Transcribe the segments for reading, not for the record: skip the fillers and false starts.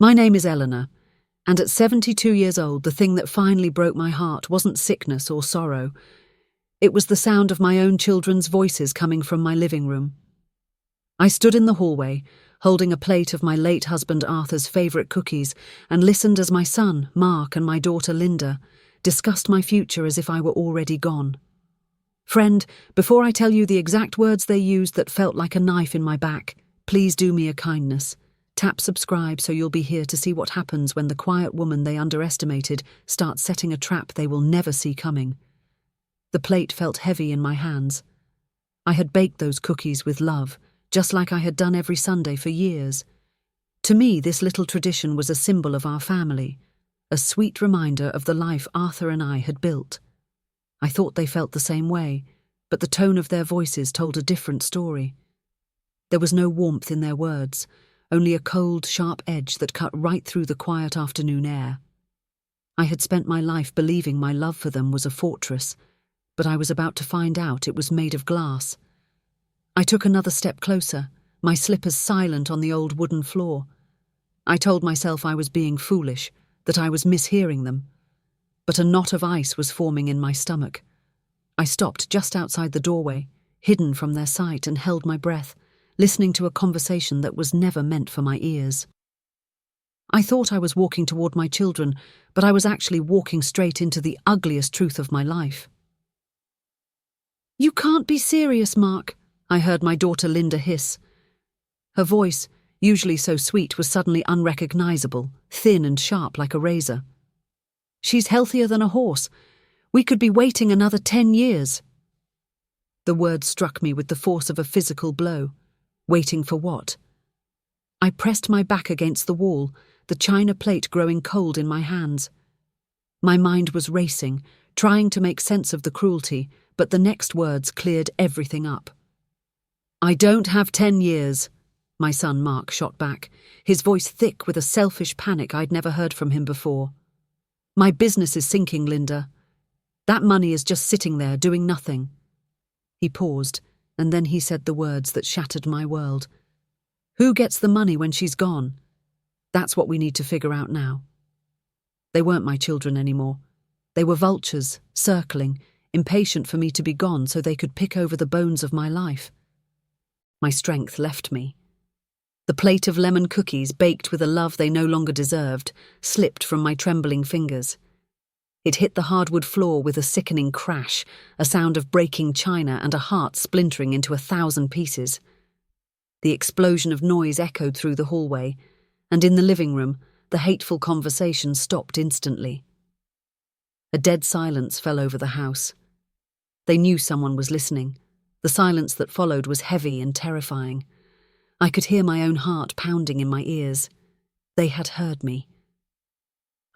My name is Eleanor, and at 72 years old, the thing that finally broke my heart wasn't sickness or sorrow. It was the sound of my own children's voices coming from my living room. I stood in the hallway, holding a plate of my late husband Arthur's favourite cookies, and listened as my son, Mark, and my daughter Linda discussed my future as if I were already gone. Friend, before I tell you the exact words they used that felt like a knife in my back, please do me a kindness. Tap subscribe so you'll be here to see what happens when the quiet woman they underestimated starts setting a trap they will never see coming. The plate felt heavy in my hands. I had baked those cookies with love, just like I had done every Sunday for years. To me, this little tradition was a symbol of our family, a sweet reminder of the life Arthur and I had built. I thought they felt the same way, but the tone of their voices told a different story. There was no warmth in their words, only a cold, sharp edge that cut right through the quiet afternoon air. I had spent my life believing my love for them was a fortress, but I was about to find out it was made of glass. I took another step closer, my slippers silent on the old wooden floor. I told myself I was being foolish, that I was mishearing them. But a knot of ice was forming in my stomach. I stopped just outside the doorway, hidden from their sight, and held my breath, listening to a conversation that was never meant for my ears. I thought I was walking toward my children, but I was actually walking straight into the ugliest truth of my life. "You can't be serious, Mark," I heard my daughter Linda hiss. Her voice, usually so sweet, was suddenly unrecognizable, thin and sharp like a razor. "She's healthier than a horse. We could be waiting another 10 years. The word struck me with the force of a physical blow. Waiting for what? I pressed my back against the wall, the china plate growing cold in my hands. My mind was racing, trying to make sense of the cruelty, but the next words cleared everything up. "I don't have 10 years, my son Mark shot back, his voice thick with a selfish panic I'd never heard from him before. "My business is sinking, Linda. That money is just sitting there doing nothing." He paused, and then he said the words that shattered my world. "Who gets the money when she's gone? That's what we need to figure out now." They weren't my children anymore. They were vultures, circling, impatient for me to be gone so they could pick over the bones of my life. My strength left me. The plate of lemon cookies, baked with a love they no longer deserved, slipped from my trembling fingers. It hit the hardwood floor with a sickening crash, a sound of breaking china and a heart splintering into 1,000 pieces. The explosion of noise echoed through the hallway, and in the living room, the hateful conversation stopped instantly. A dead silence fell over the house. They knew someone was listening. The silence that followed was heavy and terrifying. I could hear my own heart pounding in my ears. They had heard me.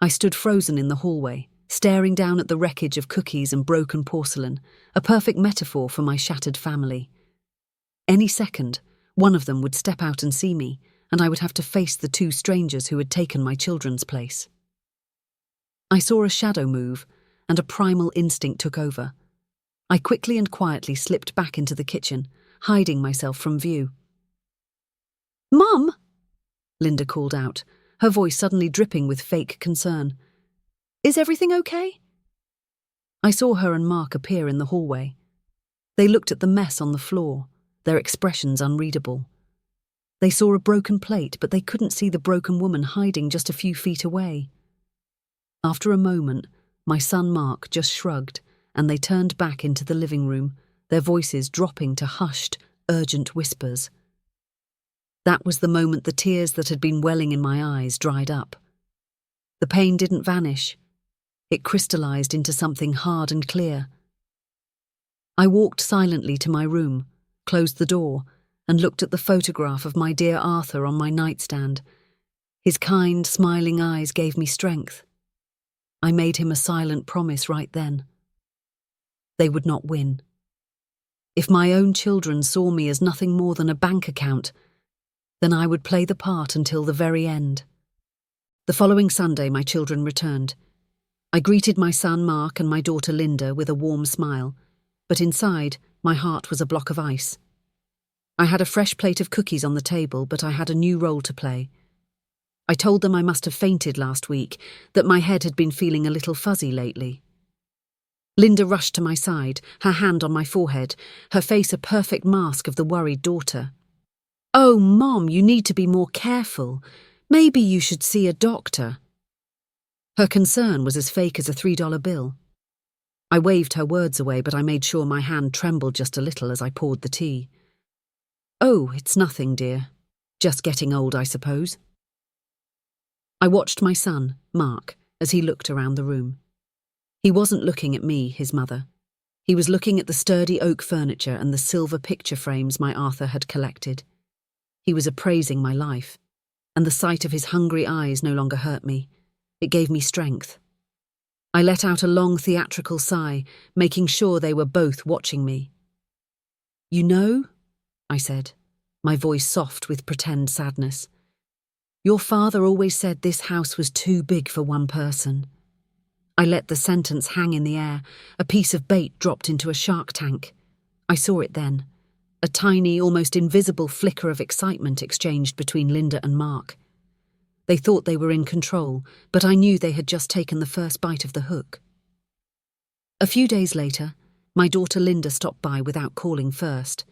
I stood frozen in the hallway, staring down at the wreckage of cookies and broken porcelain, a perfect metaphor for my shattered family. Any second, one of them would step out and see me, and I would have to face the 2 strangers who had taken my children's place. I saw a shadow move, and a primal instinct took over. I quickly and quietly slipped back into the kitchen, hiding myself from view. "Mum!" Linda called out, her voice suddenly dripping with fake concern. "Is everything okay?" I saw her and Mark appear in the hallway. They looked at the mess on the floor, their expressions unreadable. They saw a broken plate, but they couldn't see the broken woman hiding just a few feet away. After a moment, my son Mark just shrugged, and they turned back into the living room, their voices dropping to hushed, urgent whispers. That was the moment the tears that had been welling in my eyes dried up. The pain didn't vanish. It crystallized into something hard and clear. I walked silently to my room, closed the door, and looked at the photograph of my dear Arthur on my nightstand. His kind, smiling eyes gave me strength. I made him a silent promise right then. They would not win. If my own children saw me as nothing more than a bank account, then I would play the part until the very end. The following Sunday, my children returned. I greeted my son Mark and my daughter Linda with a warm smile, but inside, my heart was a block of ice. I had a fresh plate of cookies on the table, but I had a new role to play. I told them I must have fainted last week, that my head had been feeling a little fuzzy lately. Linda rushed to my side, her hand on my forehead, her face a perfect mask of the worried daughter. "Oh, Mom, you need to be more careful. Maybe you should see a doctor." Her concern was as fake as a $3 bill. I waved her words away, but I made sure my hand trembled just a little as I poured the tea. "Oh, it's nothing, dear. Just getting old, I suppose." I watched my son, Mark, as he looked around the room. He wasn't looking at me, his mother. He was looking at the sturdy oak furniture and the silver picture frames my Arthur had collected. He was appraising my life, and the sight of his hungry eyes no longer hurt me. It gave me strength. I let out a long theatrical sigh, making sure they were both watching me. "You know," I said, my voice soft with pretend sadness, "your father always said this house was too big for one person." I let the sentence hang in the air, a piece of bait dropped into a shark tank. I saw it then, a tiny, almost invisible flicker of excitement exchanged between Linda and Mark. They thought they were in control, but I knew they had just taken the first bite of the hook. A few days later, my daughter Linda stopped by without calling first.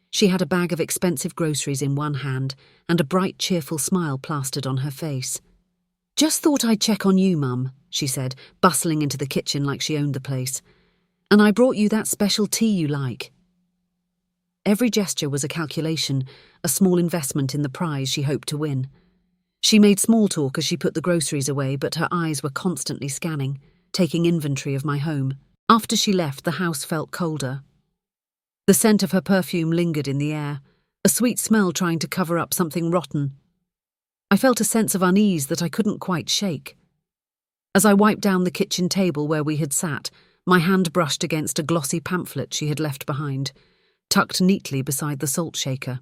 She had a bag of expensive groceries in one hand and a bright, cheerful smile plastered on her face. "Just thought I'd check on you, Mum," she said, bustling into the kitchen like she owned the place. "And I brought you that special tea you like." Every gesture was a calculation, a small investment in the prize she hoped to win. She made small talk as she put the groceries away, but her eyes were constantly scanning, taking inventory of my home. After she left, the house felt colder. The scent of her perfume lingered in the air, a sweet smell trying to cover up something rotten. I felt a sense of unease that I couldn't quite shake. As I wiped down the kitchen table where we had sat, my hand brushed against a glossy pamphlet she had left behind, tucked neatly beside the salt shaker.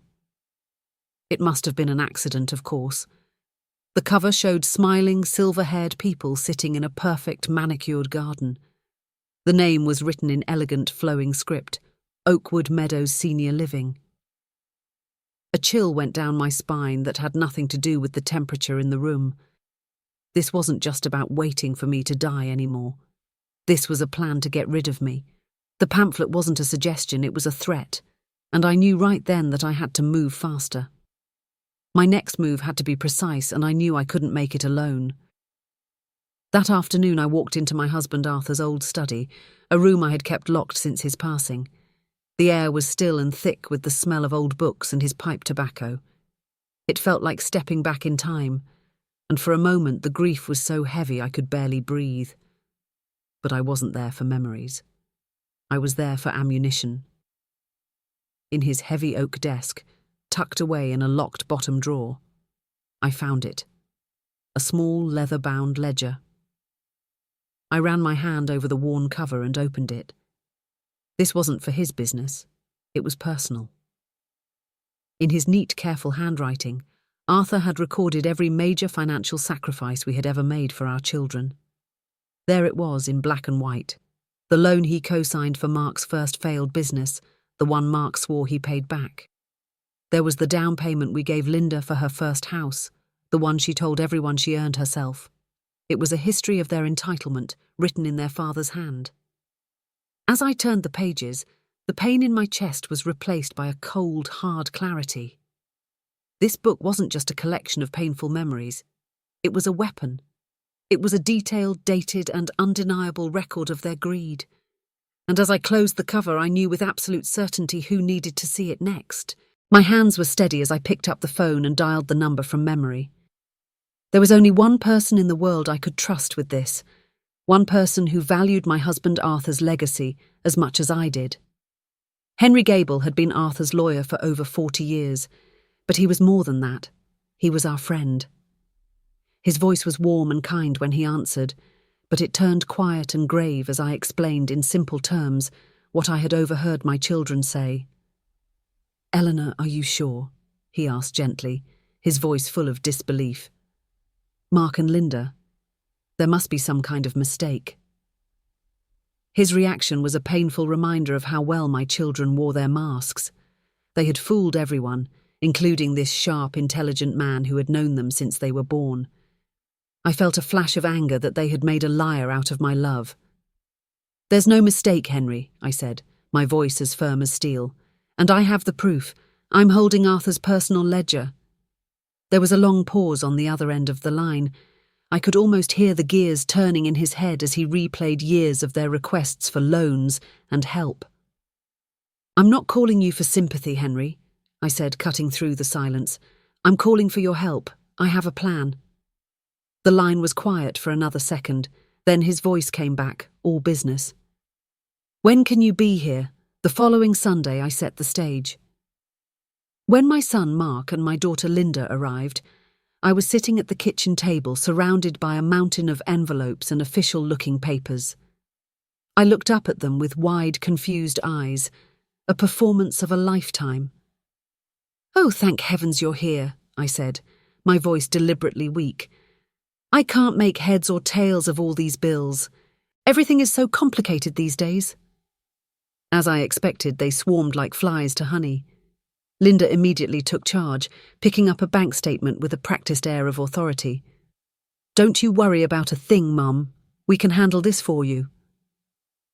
It must have been an accident, of course. The cover showed smiling, silver-haired people sitting in a perfect manicured garden. The name was written in elegant, flowing script, Oakwood Meadows Senior Living. A chill went down my spine that had nothing to do with the temperature in the room. This wasn't just about waiting for me to die anymore. This was a plan to get rid of me. The pamphlet wasn't a suggestion, it was a threat, and I knew right then that I had to move faster. My next move had to be precise, and I knew I couldn't make it alone. That afternoon I walked into my husband Arthur's old study, a room I had kept locked since his passing. The air was still and thick with the smell of old books and his pipe tobacco. It felt like stepping back in time, and for a moment the grief was so heavy I could barely breathe. But I wasn't there for memories. I was there for ammunition. In his heavy oak desk, tucked away in a locked bottom drawer, I found it. A small leather-bound ledger. I ran my hand over the worn cover and opened it. This wasn't for his business. It was personal. In his neat, careful handwriting, Arthur had recorded every major financial sacrifice we had ever made for our children. There it was in black and white. The loan he co-signed for Mark's first failed business, the one Mark swore he paid back. There was the down payment we gave Linda for her first house, the one she told everyone she earned herself. It was a history of their entitlement, written in their father's hand. As I turned the pages, the pain in my chest was replaced by a cold, hard clarity. This book wasn't just a collection of painful memories. It was a weapon. It was a detailed, dated, and undeniable record of their greed. And as I closed the cover, I knew with absolute certainty who needed to see it next. My hands were steady as I picked up the phone and dialed the number from memory. There was only one person in the world I could trust with this, one person who valued my husband Arthur's legacy as much as I did. Henry Gable had been Arthur's lawyer for over 40 years, but he was more than that. He was our friend. His voice was warm and kind when he answered, but it turned quiet and grave as I explained in simple terms what I had overheard my children say. "Eleanor, are you sure?" he asked gently, his voice full of disbelief. "Mark and Linda, there must be some kind of mistake." His reaction was a painful reminder of how well my children wore their masks. They had fooled everyone, including this sharp, intelligent man who had known them since they were born. I felt a flash of anger that they had made a liar out of my love. "There's no mistake, Henry," I said, my voice as firm as steel. "And I have the proof. I'm holding Arthur's personal ledger." There was a long pause on the other end of the line. I could almost hear the gears turning in his head as he replayed years of their requests for loans and help. "I'm not calling you for sympathy, Henry," I said, cutting through the silence. "I'm calling for your help. I have a plan." The line was quiet for another second, then his voice came back, all business. "When can you be here?" The following Sunday I set the stage. When my son Mark and my daughter Linda arrived, I was sitting at the kitchen table surrounded by a mountain of envelopes and official-looking papers. I looked up at them with wide, confused eyes, a performance of a lifetime. "Oh, thank heavens you're here," I said, my voice deliberately weak. "I can't make heads or tails of all these bills. Everything is so complicated these days." As I expected, they swarmed like flies to honey. Linda immediately took charge, picking up a bank statement with a practiced air of authority. "Don't you worry about a thing, Mum. We can handle this for you."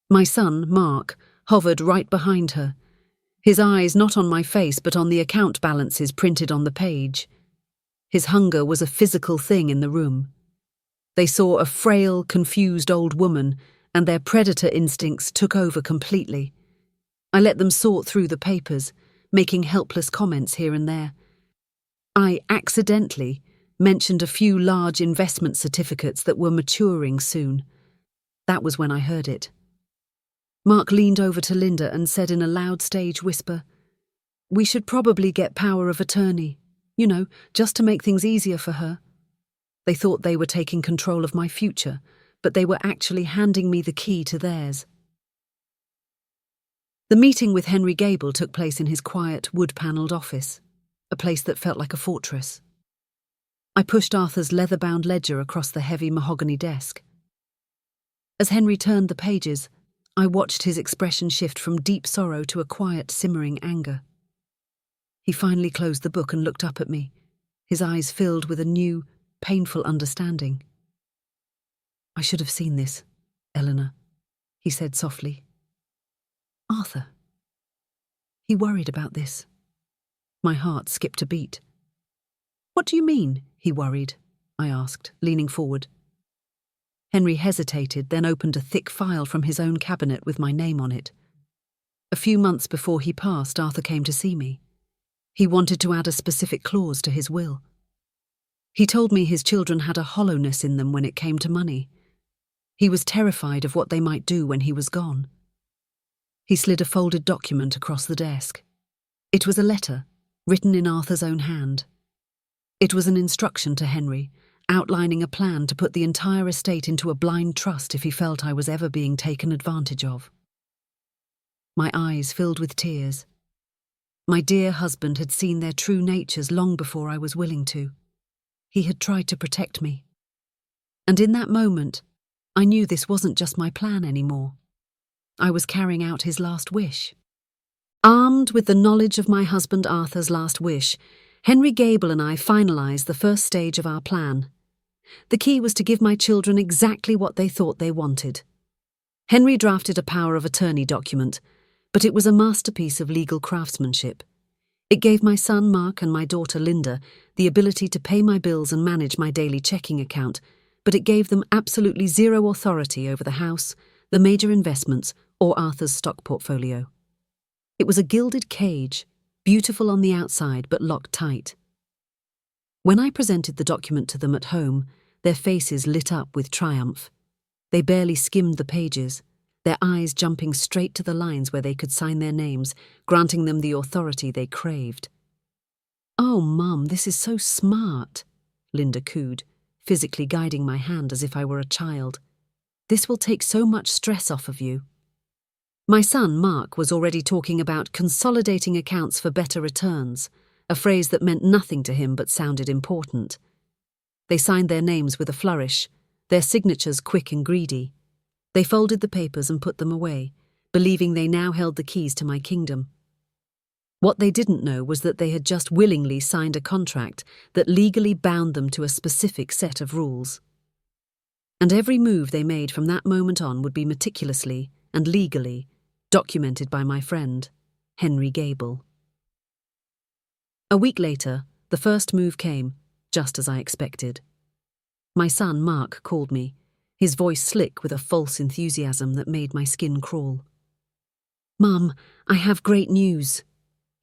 My son, Mark, hovered right behind her, his eyes not on my face but on the account balances printed on the page. His hunger was a physical thing in the room. They saw a frail, confused old woman, and their predator instincts took over completely. I let them sort through the papers, making helpless comments here and there. I accidentally mentioned a few large investment certificates that were maturing soon. That was when I heard it. Mark leaned over to Linda and said in a loud stage whisper, "We should probably get power of attorney, just to make things easier for her." They thought they were taking control of my future, but they were actually handing me the key to theirs. The meeting with Henry Gable took place in his quiet, wood-panelled office, a place that felt like a fortress. I pushed Arthur's leather-bound ledger across the heavy mahogany desk. As Henry turned the pages, I watched his expression shift from deep sorrow to a quiet, simmering anger. He finally closed the book and looked up at me, his eyes filled with a new, painful understanding. "I should have seen this, Eleanor," he said softly. "Arthur. He worried about this." My heart skipped a beat. "What do you mean, he worried?" I asked, leaning forward. Henry hesitated, then opened a thick file from his own cabinet with my name on it. A few months before he passed, Arthur came to see me. He wanted to add a specific clause to his will. He told me his children had a hollowness in them when it came to money. He was terrified of what they might do when he was gone. He slid a folded document across the desk. It was a letter, written in Arthur's own hand. It was an instruction to Henry, outlining a plan to put the entire estate into a blind trust if he felt I was ever being taken advantage of. My eyes filled with tears. My dear husband had seen their true natures long before I was willing to. He had tried to protect me. And in that moment, I knew this wasn't just my plan anymore. I was carrying out his last wish. Armed with the knowledge of my husband Arthur's last wish, Henry Gable and I finalised the first stage of our plan. The key was to give my children exactly what they thought they wanted. Henry drafted a power of attorney document, but it was a masterpiece of legal craftsmanship. It gave my son Mark and my daughter Linda the ability to pay my bills and manage my daily checking account, but it gave them absolutely zero authority over the house, the major investments, or Arthur's stock portfolio. It was a gilded cage, beautiful on the outside but locked tight. When I presented the document to them at home, their faces lit up with triumph. They barely skimmed the pages, their eyes jumping straight to the lines where they could sign their names, granting them the authority they craved. "Oh, Mum, this is so smart," Linda cooed, physically guiding my hand as if I were a child. "This will take so much stress off of you." My son, Mark, was already talking about consolidating accounts for better returns, a phrase that meant nothing to him but sounded important. They signed their names with a flourish, their signatures quick and greedy. They folded the papers and put them away, believing they now held the keys to my kingdom. What they didn't know was that they had just willingly signed a contract that legally bound them to a specific set of rules. And every move they made from that moment on would be meticulously and legally documented by my friend, Henry Gable. A week later, the first move came, just as I expected. My son, Mark, called me, his voice slick with a false enthusiasm that made my skin crawl. "Mum, I have great news,"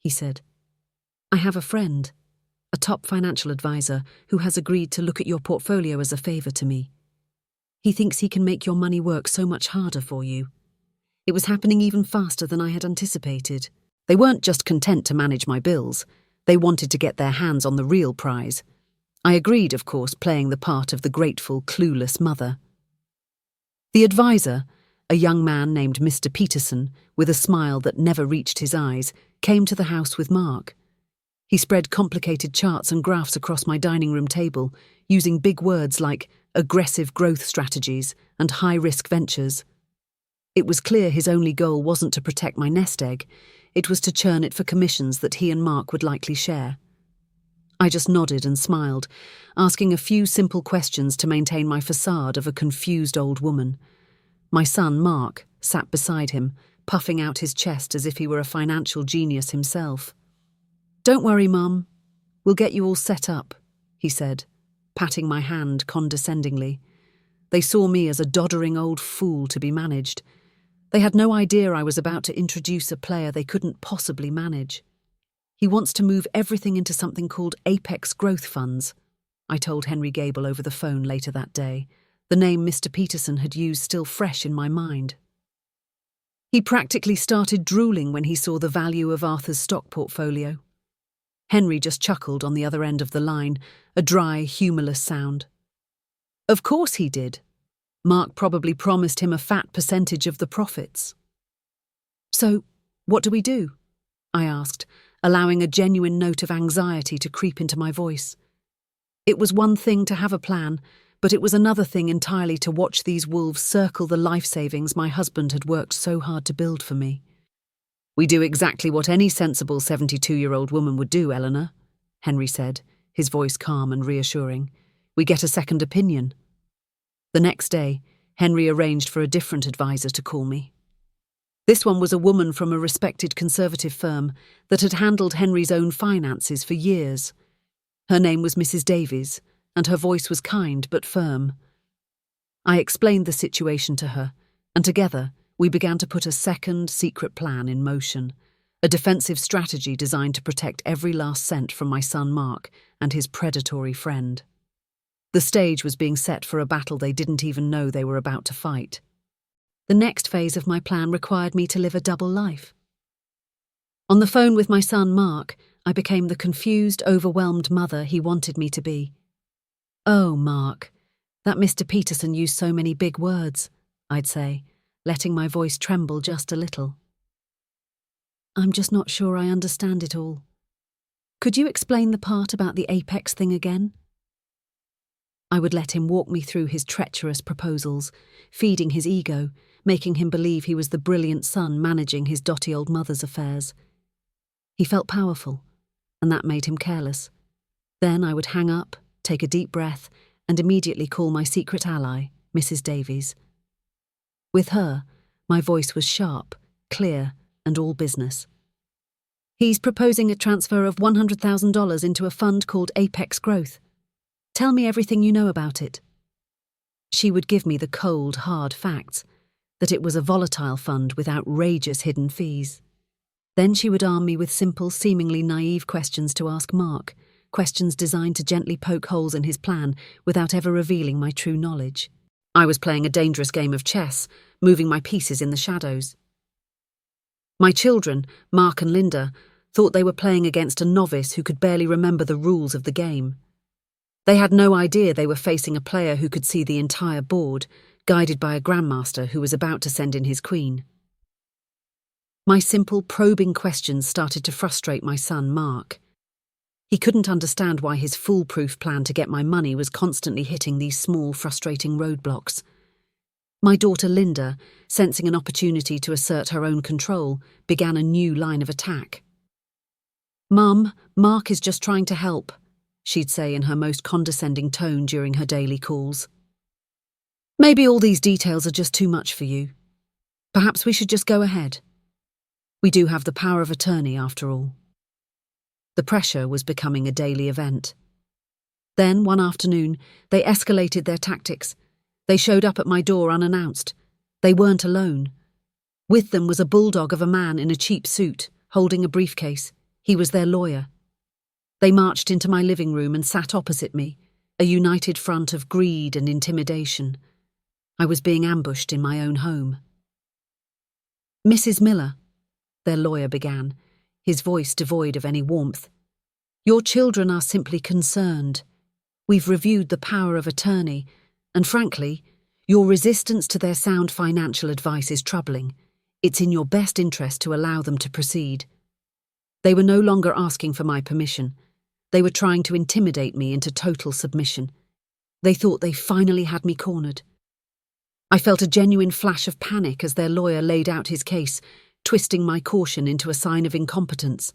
he said. "I have a friend, a top financial advisor, who has agreed to look at your portfolio as a favor to me. He thinks he can make your money work so much harder for you." It was happening even faster than I had anticipated. They weren't just content to manage my bills. They wanted to get their hands on the real prize. I agreed, of course, playing the part of the grateful, clueless mother. The advisor, a young man named Mr. Peterson, with a smile that never reached his eyes, came to the house with Mark. He spread complicated charts and graphs across my dining room table, using big words like aggressive growth strategies and high-risk ventures. It was clear his only goal wasn't to protect my nest egg, it was to churn it for commissions that he and Mark would likely share. I just nodded and smiled, asking a few simple questions to maintain my facade of a confused old woman. My son, Mark, sat beside him, puffing out his chest as if he were a financial genius himself. "Don't worry, Mum. We'll get you all set up," he said, patting my hand condescendingly. They saw me as a doddering old fool to be managed. They had no idea I was about to introduce a player they couldn't possibly manage. "He wants to move everything into something called Apex Growth Funds," I told Henry Gable over the phone later that day, the name Mr. Peterson had used still fresh in my mind. He practically started drooling when he saw the value of Arthur's stock portfolio. Henry just chuckled on the other end of the line, a dry, humourless sound. Of course he did. Mark probably promised him a fat percentage of the profits. "So, what do we do?" I asked, allowing a genuine note of anxiety to creep into my voice. It was one thing to have a plan, but it was another thing entirely to watch these wolves circle the life savings my husband had worked so hard to build for me. "We do exactly what any sensible 72-year-old woman would do, Eleanor," Henry said, his voice calm and reassuring. "We get a second opinion." The next day, Henry arranged for a different advisor to call me. This one was a woman from a respected conservative firm that had handled Henry's own finances for years. Her name was Mrs. Davies, and her voice was kind but firm. I explained the situation to her, and together we began to put a second secret plan in motion, a defensive strategy designed to protect every last cent from my son Mark and his predatory friend. The stage was being set for a battle they didn't even know they were about to fight. The next phase of my plan required me to live a double life. On the phone with my son Mark, I became the confused, overwhelmed mother he wanted me to be. "Oh, Mark, that Mr. Peterson used so many big words," I'd say, letting my voice tremble just a little. "I'm just not sure I understand it all. Could you explain the part about the Apex thing again?" I would let him walk me through his treacherous proposals, feeding his ego, making him believe he was the brilliant son managing his dotty old mother's affairs. He felt powerful, and that made him careless. Then I would hang up, take a deep breath, and immediately call my secret ally, Mrs. Davies. With her, my voice was sharp, clear, and all business. "He's proposing a transfer of $100,000 into a fund called Apex Growth. Tell me everything you know about it." She would give me the cold, hard facts, that it was a volatile fund with outrageous hidden fees. Then she would arm me with simple, seemingly naive questions to ask Mark, questions designed to gently poke holes in his plan without ever revealing my true knowledge. I was playing a dangerous game of chess, moving my pieces in the shadows. My children, Mark and Linda, thought they were playing against a novice who could barely remember the rules of the game. They had no idea they were facing a player who could see the entire board, guided by a grandmaster who was about to send in his queen. My simple, probing questions started to frustrate my son, Mark. He couldn't understand why his foolproof plan to get my money was constantly hitting these small, frustrating roadblocks. My daughter Linda, sensing an opportunity to assert her own control, began a new line of attack. "Mum, Mark is just trying to help," she'd say in her most condescending tone during her daily calls. "Maybe all these details are just too much for you. Perhaps we should just go ahead. We do have the power of attorney, after all." The pressure was becoming a daily event. Then, one afternoon, they escalated their tactics. They showed up at my door unannounced. They weren't alone. With them was a bulldog of a man in a cheap suit, holding a briefcase. He was their lawyer. They marched into my living room and sat opposite me, a united front of greed and intimidation. I was being ambushed in my own home. "Mrs. Miller," their lawyer began, his voice devoid of any warmth, "your children are simply concerned. We've reviewed the power of attorney, and frankly, your resistance to their sound financial advice is troubling. It's in your best interest to allow them to proceed." They were no longer asking for my permission. They were trying to intimidate me into total submission. They thought they finally had me cornered. I felt a genuine flash of panic as their lawyer laid out his case, twisting my caution into a sign of incompetence.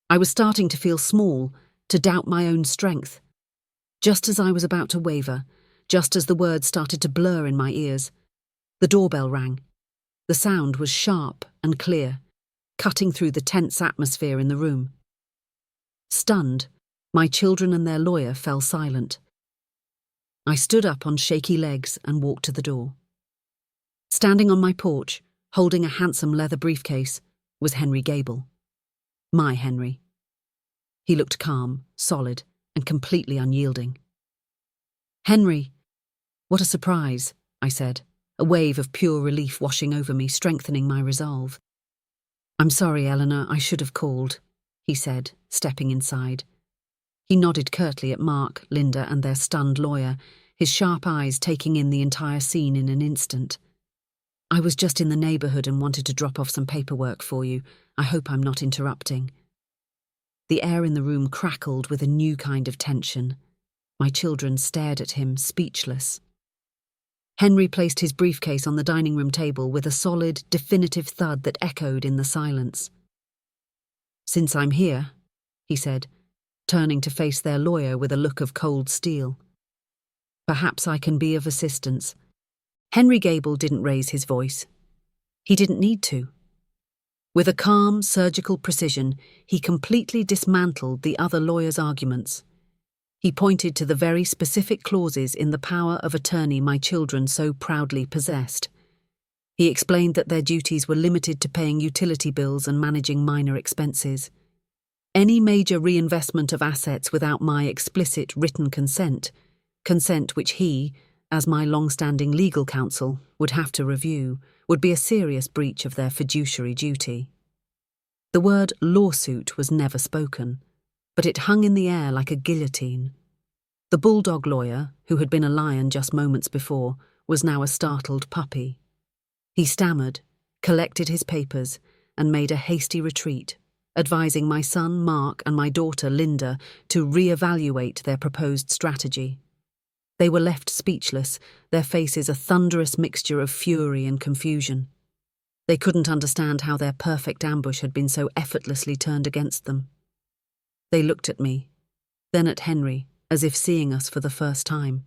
I was starting to feel small, to doubt my own strength. Just as I was about to waver, just as the words started to blur in my ears, the doorbell rang. The sound was sharp and clear, cutting through the tense atmosphere in the room. Stunned, my children and their lawyer fell silent. I stood up on shaky legs and walked to the door. Standing on my porch, holding a handsome leather briefcase, was Henry Gable. My Henry. He looked calm, solid, and completely unyielding. "Henry." "What a surprise," I said, a wave of pure relief washing over me, strengthening my resolve. "I'm sorry, Eleanor, I should have called," he said, stepping inside. He nodded curtly at Mark, Linda, and their stunned lawyer, his sharp eyes taking in the entire scene in an instant. "I was just in the neighbourhood and wanted to drop off some paperwork for you. I hope I'm not interrupting." The air in the room crackled with a new kind of tension. My children stared at him, speechless. Henry placed his briefcase on the dining room table with a solid, definitive thud that echoed in the silence. "Since I'm here," he said, turning to face their lawyer with a look of cold steel, "perhaps I can be of assistance." Henry Gable didn't raise his voice. He didn't need to. With a calm, surgical precision, he completely dismantled the other lawyer's arguments. He pointed to the very specific clauses in the power of attorney my children so proudly possessed. He explained that their duties were limited to paying utility bills and managing minor expenses. Any major reinvestment of assets without my explicit written consent which he, as my long-standing legal counsel, would have to review, would be a serious breach of their fiduciary duty. The word lawsuit was never spoken, but it hung in the air like a guillotine. The bulldog lawyer, who had been a lion just moments before, was now a startled puppy. He stammered, collected his papers, and made a hasty retreat, advising my son Mark and my daughter Linda to re-evaluate their proposed strategy. They were left speechless, their faces a thunderous mixture of fury and confusion. They couldn't understand how their perfect ambush had been so effortlessly turned against them. They looked at me, then at Henry, as if seeing us for the first time.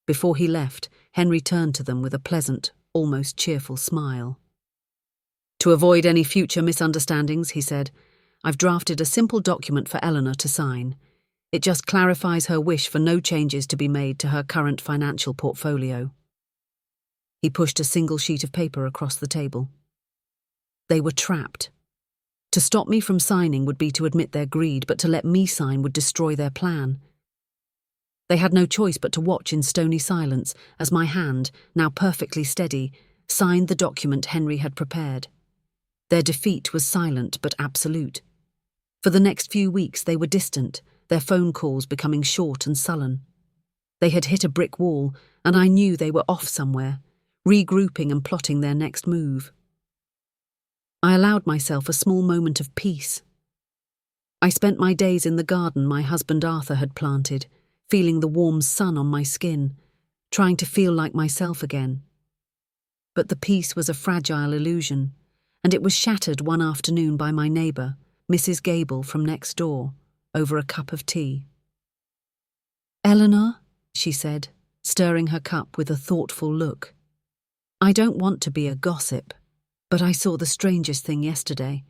Before he left, Henry turned to them with a pleasant, almost cheerful smile. "To avoid any future misunderstandings," he said, "I've drafted a simple document for Eleanor to sign. It just clarifies her wish for no changes to be made to her current financial portfolio." He pushed a single sheet of paper across the table. They were trapped. To stop me from signing would be to admit their greed, but to let me sign would destroy their plan. They had no choice but to watch in stony silence as my hand, now perfectly steady, signed the document Henry had prepared. Their defeat was silent but absolute. For the next few weeks they were distant, their phone calls becoming short and sullen. They had hit a brick wall, and I knew they were off somewhere, regrouping and plotting their next move. I allowed myself a small moment of peace. I spent my days in the garden my husband Arthur had planted, feeling the warm sun on my skin, trying to feel like myself again. But the peace was a fragile illusion, and it was shattered one afternoon by my neighbour, Mrs. Gable from next door, over a cup of tea. "Eleanor," she said, stirring her cup with a thoughtful look. "I don't want to be a gossip, but I saw the strangest thing yesterday.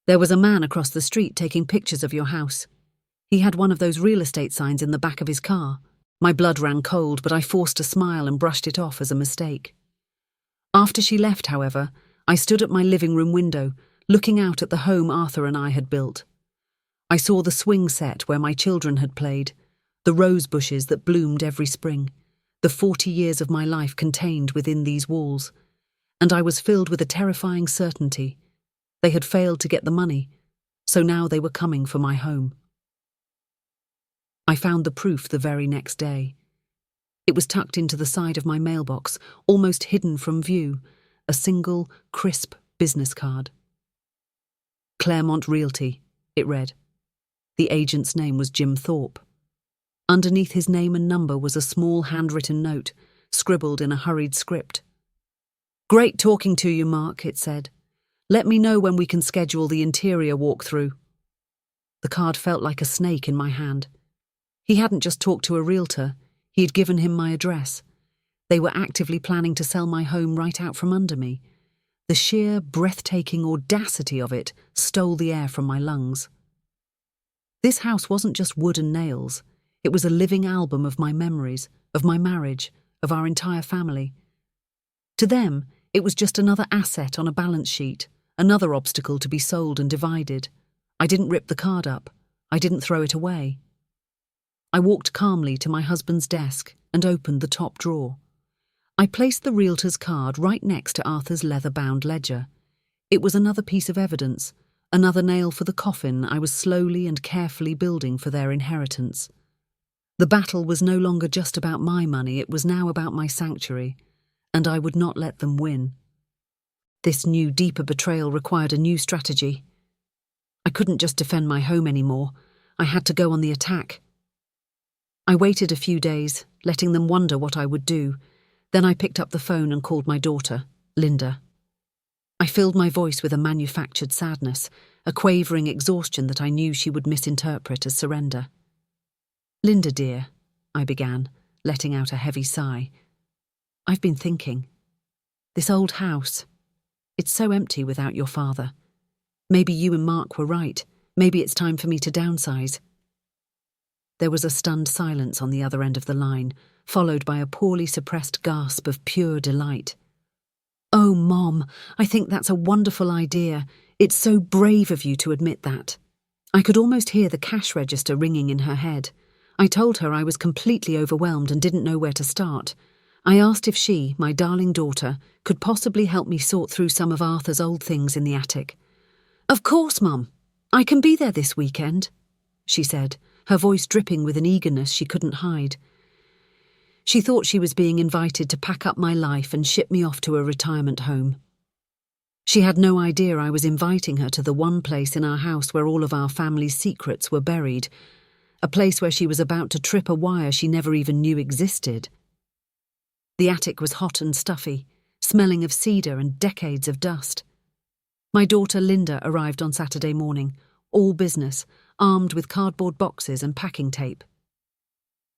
There was a man across the street taking pictures of your house. He had one of those real estate signs in the back of his car. My blood ran cold, but I forced a smile and brushed it off as a mistake. After she left, however, I stood at my living room window, looking out at the home Arthur and I had built. I saw the swing set where my children had played, the rose bushes that bloomed every spring, the 40 years of my life contained within these walls, and I was filled with a terrifying certainty. They had failed to get the money, so now they were coming for my home. I found the proof the very next day. It was tucked into the side of my mailbox, almost hidden from view, a single, crisp business card. Claremont Realty, it read. The agent's name was Jim Thorpe. Underneath his name and number was a small handwritten note, scribbled in a hurried script. "Great talking to you, Mark," it said. "Let me know when we can schedule the interior walkthrough." The card felt like a snake in my hand. He hadn't just talked to a realtor, he had given him my address. They were actively planning to sell my home right out from under me. The sheer, breathtaking audacity of it stole the air from my lungs. This house wasn't just wood and nails. It was a living album of my memories, of my marriage, of our entire family. To them, it was just another asset on a balance sheet, another obstacle to be sold and divided. I didn't rip the card up. I didn't throw it away. I walked calmly to my husband's desk and opened the top drawer. I placed the realtor's card right next to Arthur's leather-bound ledger. It was another piece of evidence, another nail for the coffin I was slowly and carefully building for their inheritance. The battle was no longer just about my money, it was now about my sanctuary, and I would not let them win. This new, deeper betrayal required a new strategy. I couldn't just defend my home anymore. I had to go on the attack. I waited a few days, letting them wonder what I would do. Then I picked up the phone and called my daughter, Linda. I filled my voice with a manufactured sadness, a quavering exhaustion that I knew she would misinterpret as surrender. "Linda, dear," I began, letting out a heavy sigh. "I've been thinking. This old house, it's so empty without your father. Maybe you and Mark were right. Maybe it's time for me to downsize." There was a stunned silence on the other end of the line, followed by a poorly suppressed gasp of pure delight. "Oh, Mom, I think that's a wonderful idea. It's so brave of you to admit that." I could almost hear the cash register ringing in her head. I told her I was completely overwhelmed and didn't know where to start. I asked if she, my darling daughter, could possibly help me sort through some of Arthur's old things in the attic. "Of course, Mum. I can be there this weekend," she said, her voice dripping with an eagerness she couldn't hide. She thought she was being invited to pack up my life and ship me off to a retirement home. She had no idea I was inviting her to the one place in our house where all of our family's secrets were buried, a place where she was about to trip a wire she never even knew existed. The attic was hot and stuffy, smelling of cedar and decades of dust. My daughter Linda arrived on Saturday morning, all business, armed with cardboard boxes and packing tape.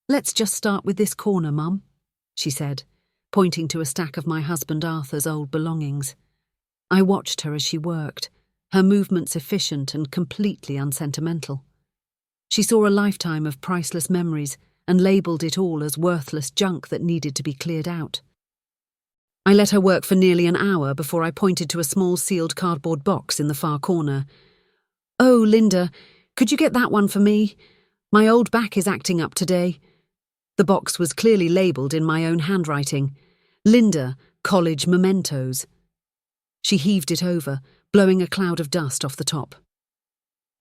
"Let's just start with this corner, Mum," she said, pointing to a stack of my husband Arthur's old belongings. I watched her as she worked, her movements efficient and completely unsentimental. She saw a lifetime of priceless memories and labelled it all as worthless junk that needed to be cleared out. I let her work for nearly an hour before I pointed to a small sealed cardboard box in the far corner. "Oh, Linda, could you get that one for me? My old back is acting up today." The box was clearly labelled in my own handwriting. "Linda, College Mementos." She heaved it over, blowing a cloud of dust off the top.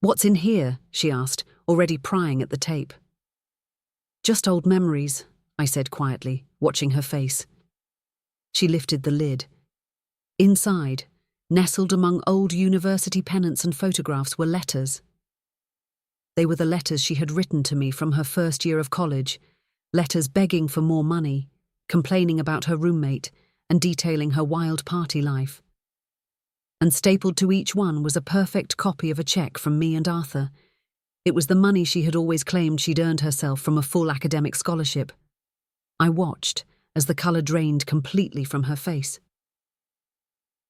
"What's in here?" she asked, already prying at the tape. "Just old memories," I said quietly, watching her face. She lifted the lid. Inside, nestled among old university pennants and photographs, were letters. They were the letters she had written to me from her first year of college, letters begging for more money, complaining about her roommate, and detailing her wild party life. and stapled to each one was a perfect copy of a check from me and Arthur. It was the money she had always claimed she'd earned herself from a full academic scholarship. I watched as the colour drained completely from her face.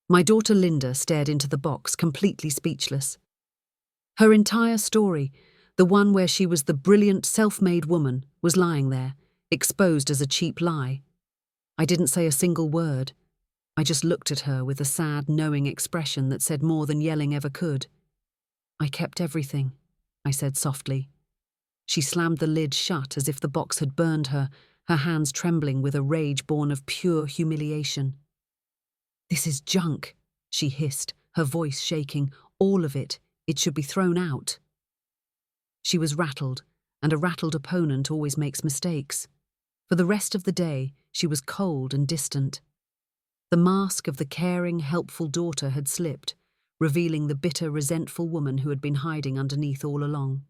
My daughter Linda stared into the box, completely speechless. Her entire story, the one where she was the brilliant, self-made woman, was lying there, exposed as a cheap lie. I didn't say a single word. I just looked at her with a sad, knowing expression that said more than yelling ever could. "I kept everything," I said softly. She slammed the lid shut as if the box had burned her, her hands trembling with a rage born of pure humiliation. "This is junk," she hissed, her voice shaking. "All of it. It should be thrown out." She was rattled, and a rattled opponent always makes mistakes. For the rest of the day, she was cold and distant. The mask of the caring, helpful daughter had slipped, revealing the bitter, resentful woman who had been hiding underneath all along.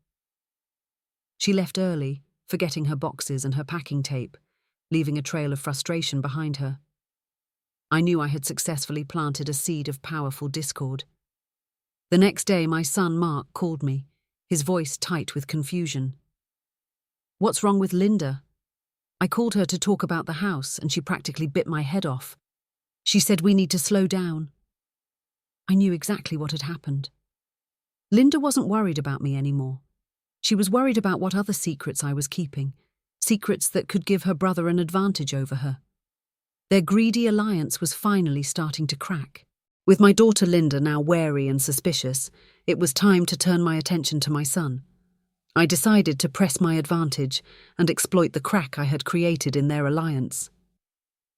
She left early, forgetting her boxes and her packing tape, leaving a trail of frustration behind her. I knew I had successfully planted a seed of powerful discord. The next day, my son Mark called me, his voice tight with confusion. "What's wrong with Linda?" I called her to talk about the house, and she practically bit my head off. She said we need to slow down. I knew exactly what had happened. Linda wasn't worried about me anymore. She was worried about what other secrets I was keeping, secrets that could give her brother an advantage over her. Their greedy alliance was finally starting to crack. With my daughter Linda now wary and suspicious, it was time to turn my attention to my son. I decided to press my advantage and exploit the crack I had created in their alliance.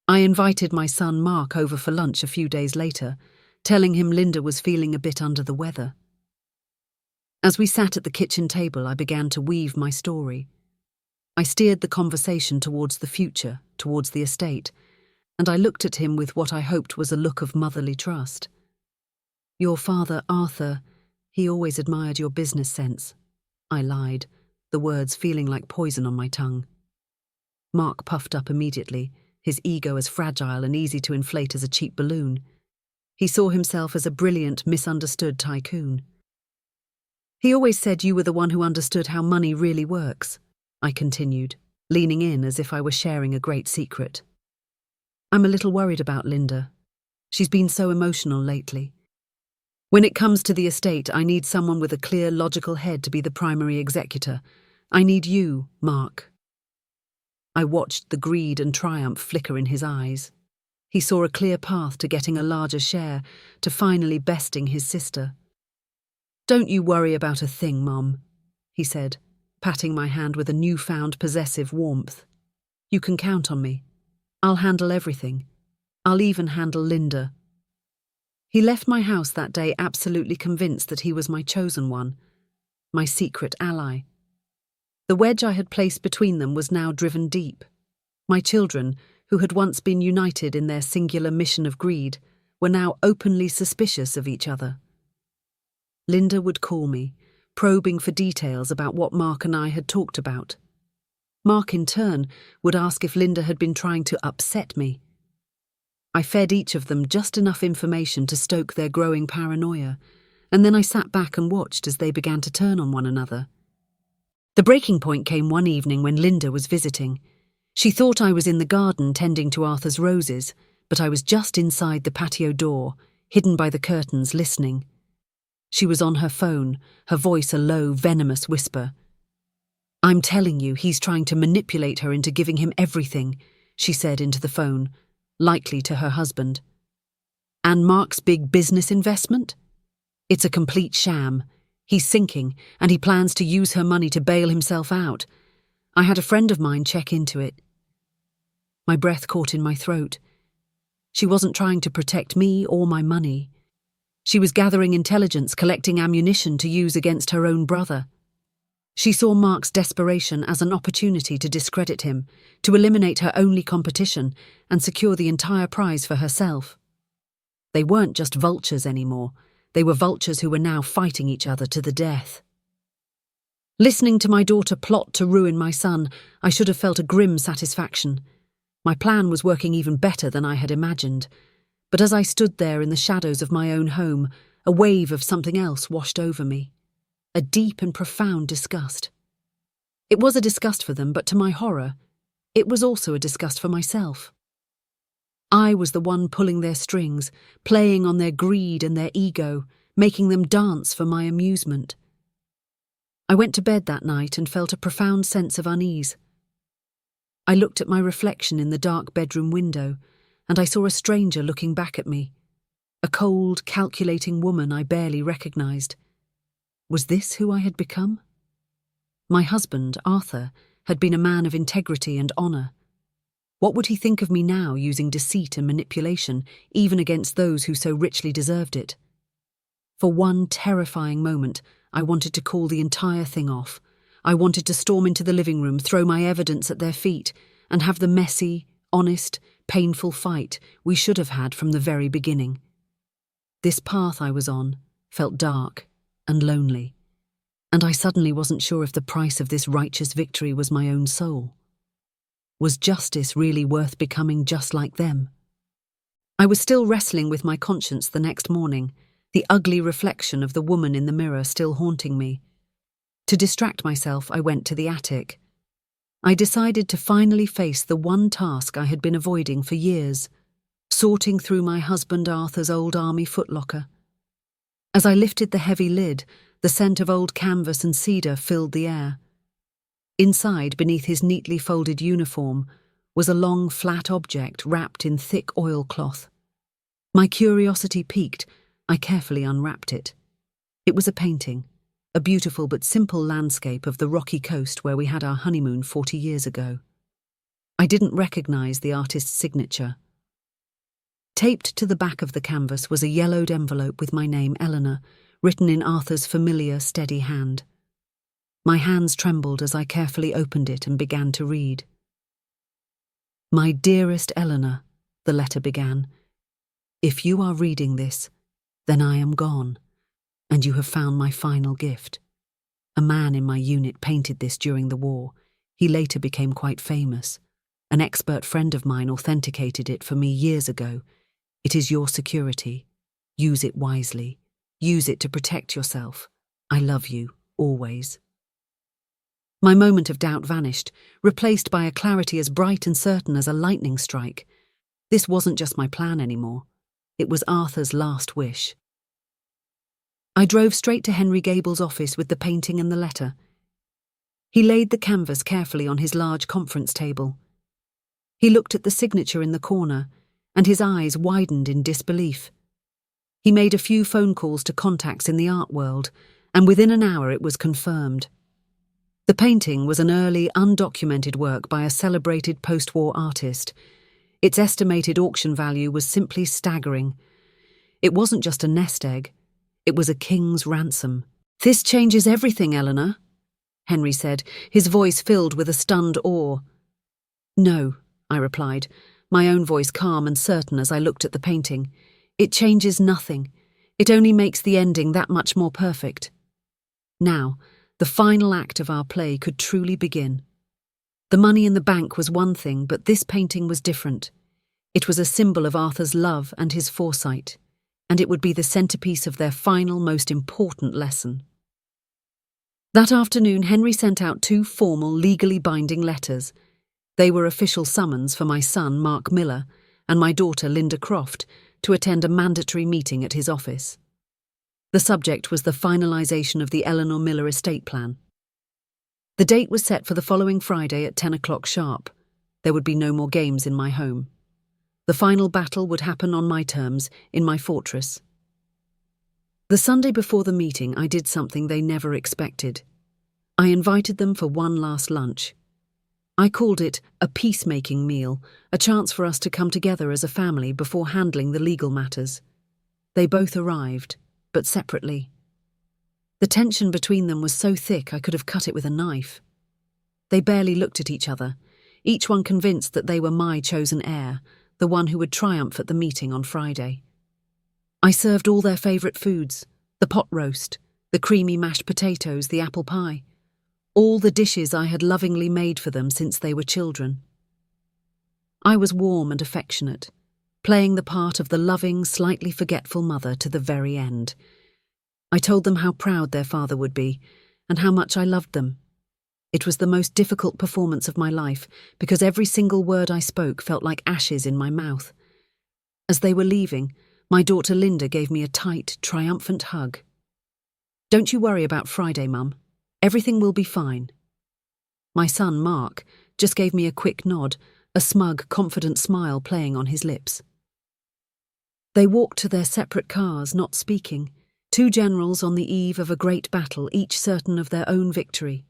I invited my son Mark over for lunch a few days later, telling him Linda was feeling a bit under the weather. As we sat at the kitchen table, I began to weave my story. I steered the conversation towards the future, towards the estate, and I looked at him with what I hoped was a look of motherly trust. "Your father, Arthur, he always admired your business sense." I lied, the words feeling like poison on my tongue. Mark puffed up immediately, his ego as fragile and easy to inflate as a cheap balloon. He saw himself as a brilliant, misunderstood tycoon. "He always said you were the one who understood how money really works," I continued, leaning in as if I were sharing a great secret. "I'm a little worried about Linda. She's been so emotional lately. When it comes to the estate, I need someone with a clear, logical head to be the primary executor. I need you, Mark." I watched the greed and triumph flicker in his eyes. He saw a clear path to getting a larger share, to finally besting his sister. "Don't you worry about a thing, Mom," he said, patting my hand with a newfound possessive warmth. "You can count on me. I'll handle everything. I'll even handle Linda." He left my house that day absolutely convinced that he was my chosen one, my secret ally. The wedge I had placed between them was now driven deep. My children, who had once been united in their singular mission of greed, were now openly suspicious of each other. Linda would call me, probing for details about what Mark and I had talked about. Mark, in turn, would ask if Linda had been trying to upset me. I fed each of them just enough information to stoke their growing paranoia, and then I sat back and watched as they began to turn on one another. The breaking point came one evening when Linda was visiting. She thought I was in the garden tending to Arthur's roses, but I was just inside the patio door, hidden by the curtains, listening. She was on her phone, her voice a low, venomous whisper. "I'm telling you, he's trying to manipulate her into giving him everything," she said into the phone, likely to her husband. "And Mark's big business investment? It's a complete sham. He's sinking, and he plans to use her money to bail himself out. I had a friend of mine check into it." My breath caught in my throat. She wasn't trying to protect me or my money. She was gathering intelligence, collecting ammunition to use against her own brother. She saw Mark's desperation as an opportunity to discredit him, to eliminate her only competition, and secure the entire prize for herself. They weren't just vultures anymore. They were vultures who were now fighting each other to the death. Listening to my daughter plot to ruin my son, I should have felt a grim satisfaction. My plan was working even better than I had imagined. But as I stood there in the shadows of my own home, a wave of something else washed over me. A deep and profound disgust. It was a disgust for them, but to my horror, it was also a disgust for myself. I was the one pulling their strings, playing on their greed and their ego, making them dance for my amusement. I went to bed that night and felt a profound sense of unease. I looked at my reflection in the dark bedroom window, and I saw a stranger looking back at me, a cold, calculating woman I barely recognized. Was this who I had become? My husband, Arthur, had been a man of integrity and honor. What would he think of me now, using deceit and manipulation, even against those who so richly deserved it? For one terrifying moment, I wanted to call the entire thing off. I wanted to storm into the living room, throw my evidence at their feet, and have the messy, honest, painful fight we should have had from the very beginning. This path I was on felt dark and lonely, and I suddenly wasn't sure if the price of this righteous victory was my own soul. Was justice really worth becoming just like them? I was still wrestling with my conscience the next morning, the ugly reflection of the woman in the mirror still haunting me. To distract myself, I went to the attic. I decided to finally face the one task I had been avoiding for years, sorting through my husband Arthur's old army footlocker. As I lifted the heavy lid, the scent of old canvas and cedar filled the air. Inside, beneath his neatly folded uniform, was a long, flat object wrapped in thick oilcloth. My curiosity piqued. I carefully unwrapped it. It was a painting, a beautiful but simple landscape of the rocky coast where we had our honeymoon 40 years ago. I didn't recognize the artist's signature. Taped to the back of the canvas was a yellowed envelope with my name, Eleanor, written in Arthur's familiar, steady hand. My hands trembled as I carefully opened it and began to read. "My dearest Eleanor," the letter began, "if you are reading this, then I am gone, and you have found my final gift. A man in my unit painted this during the war. He later became quite famous. An expert friend of mine authenticated it for me years ago. It is your security. Use it wisely. Use it to protect yourself. I love you, always." My moment of doubt vanished, replaced by a clarity as bright and certain as a lightning strike. This wasn't just my plan anymore. It was Arthur's last wish. I drove straight to Henry Gable's office with the painting and the letter. He laid the canvas carefully on his large conference table. He looked at the signature in the corner, and his eyes widened in disbelief. He made a few phone calls to contacts in the art world, and within an hour it was confirmed. The painting was an early, undocumented work by a celebrated post-war artist. Its estimated auction value was simply staggering. It wasn't just a nest egg. It was a king's ransom. "This changes everything, Eleanor," Henry said, his voice filled with a stunned awe. "No," I replied, my own voice calm and certain as I looked at the painting. "It changes nothing. It only makes the ending that much more perfect." Now, the final act of our play could truly begin. The money in the bank was one thing, but this painting was different. It was a symbol of Arthur's love and his foresight, and it would be the centerpiece of their final, most important lesson. That afternoon, Henry sent out 2 formal, legally binding letters. They were official summons for my son, Mark Miller, and my daughter, Linda Croft, to attend a mandatory meeting at his office. The subject was the finalization of the Eleanor Miller estate plan. The date was set for the following Friday at 10 o'clock sharp. There would be no more games in my home. The final battle would happen on my terms, in my fortress. The Sunday before the meeting, I did something they never expected. I invited them for one last lunch. I called it a peacemaking meal, a chance for us to come together as a family before handling the legal matters. They both arrived, but separately. The tension between them was so thick I could have cut it with a knife. They barely looked at each other, each one convinced that they were my chosen heir, the one who would triumph at the meeting on Friday. I served all their favourite foods, the pot roast, the creamy mashed potatoes, the apple pie, all the dishes I had lovingly made for them since they were children. I was warm and affectionate. playing the part of the loving, slightly forgetful mother to the very end. I told them how proud their father would be, and how much I loved them. It was the most difficult performance of my life, because every single word I spoke felt like ashes in my mouth. As they were leaving, my daughter Linda gave me a tight, triumphant hug. "Don't you worry about Friday, Mum. Everything will be fine." My son, Mark, just gave me a quick nod, a smug, confident smile playing on his lips. They walked to their separate cars, not speaking, two generals on the eve of a great battle, each certain of their own victory.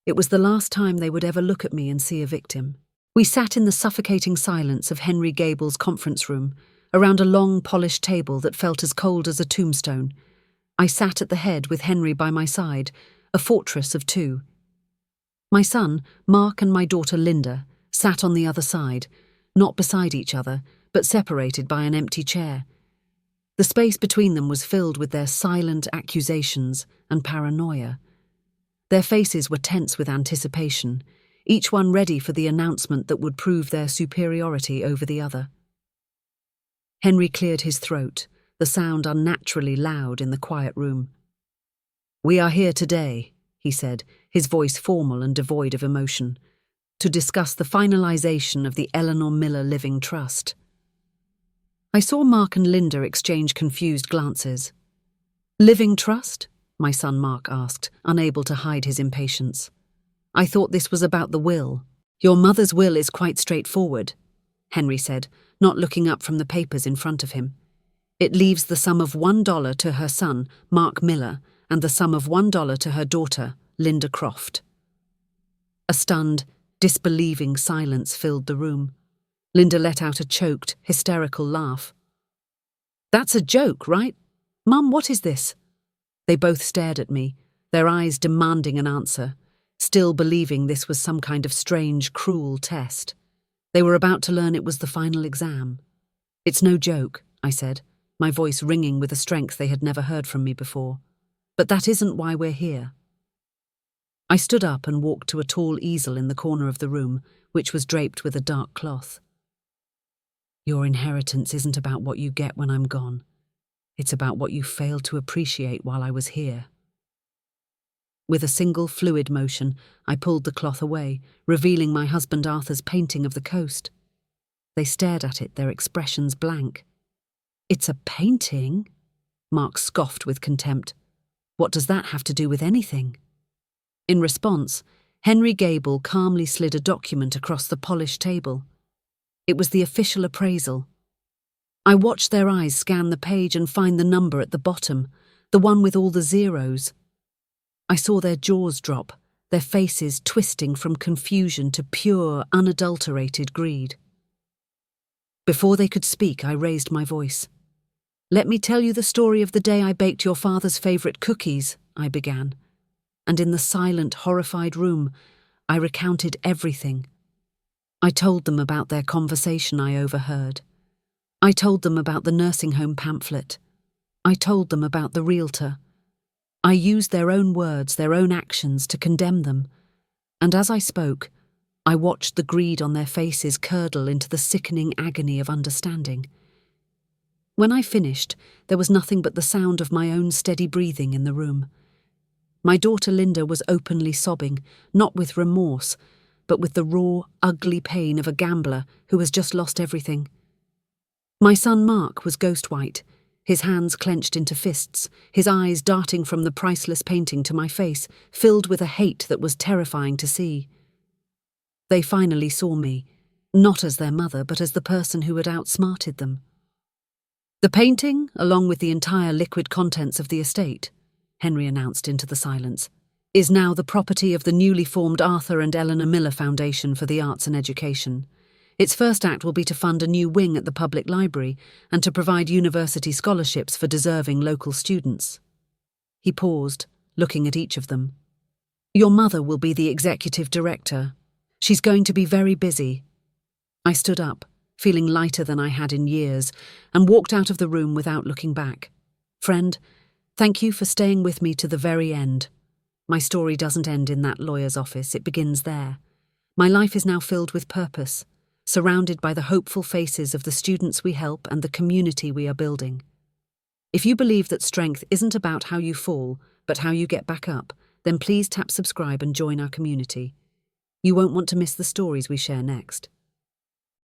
It was the last time they would ever look at me and see a victim. We sat in the suffocating silence of Henry Gable's conference room, around a long, polished table that felt as cold as a tombstone. I sat at the head with Henry by my side, a fortress of two. My son, Mark, and my daughter Linda sat on the other side, not beside each other, but separated by an empty chair. The space between them was filled with their silent accusations and paranoia. Their faces were tense with anticipation, each one ready for the announcement that would prove their superiority over the other. Henry cleared his throat, the sound unnaturally loud in the quiet room. "We are here today," he said, his voice formal and devoid of emotion, "to discuss the finalization of the Eleanor Miller Living Trust." I saw Mark and Linda exchange confused glances. "Living Trust?" my son Mark asked, unable to hide his impatience. "I thought this was about the will." "Your mother's will is quite straightforward," Henry said, not looking up from the papers in front of him. "It leaves the sum of $1 to her son, Mark Miller, and the sum of $1 to her daughter, Linda Croft." A stunned, disbelieving silence filled the room. Linda let out a choked, hysterical laugh. "That's a joke, right? Mum, what is this?" They both stared at me, their eyes demanding an answer, still believing this was some kind of strange, cruel test. They were about to learn it was the final exam. "It's no joke," I said, my voice ringing with a strength they had never heard from me before. "But that isn't why we're here." I stood up and walked to a tall easel in the corner of the room, which was draped with a dark cloth. "Your inheritance isn't about what you get when I'm gone. It's about what you failed to appreciate while I was here." With a single fluid motion, I pulled the cloth away, revealing my husband Arthur's painting of the coast. They stared at it, their expressions blank. "It's a painting?" Mark scoffed with contempt. "What does that have to do with anything?" In response, Henry Gable calmly slid a document across the polished table. It was the official appraisal. I watched their eyes scan the page and find the number at the bottom, the one with all the zeros. I saw their jaws drop, their faces twisting from confusion to pure, unadulterated greed. Before they could speak, I raised my voice. "Let me tell you the story of the day I baked your father's favourite cookies," I began. And in the silent, horrified room, I recounted everything. I told them about their conversation I overheard. I told them about the nursing home pamphlet. I told them about the realtor. I used their own words, their own actions to condemn them. And as I spoke, I watched the greed on their faces curdle into the sickening agony of understanding. When I finished, there was nothing but the sound of my own steady breathing in the room. My daughter Linda was openly sobbing, not with remorse, but with the raw, ugly pain of a gambler who has just lost everything. My son Mark was ghost white, his hands clenched into fists, his eyes darting from the priceless painting to my face, filled with a hate that was terrifying to see. They finally saw me, not as their mother, but as the person who had outsmarted them. "The painting, along with the entire liquid contents of the estate," Henry announced into the silence, "is now the property of the newly formed Arthur and Eleanor Miller Foundation for the Arts and Education. Its first act will be to fund a new wing at the public library and to provide university scholarships for deserving local students." He paused, looking at each of them. "Your mother will be the executive director. She's going to be very busy." I stood up, feeling lighter than I had in years, and walked out of the room without looking back. "Friend, thank you for staying with me to the very end. My story doesn't end in that lawyer's office, it begins there. My life is now filled with purpose. surrounded by the hopeful faces of the students we help and the community we are building. If you believe that strength isn't about how you fall, but how you get back up, then please tap subscribe and join our community. You won't want to miss the stories we share next.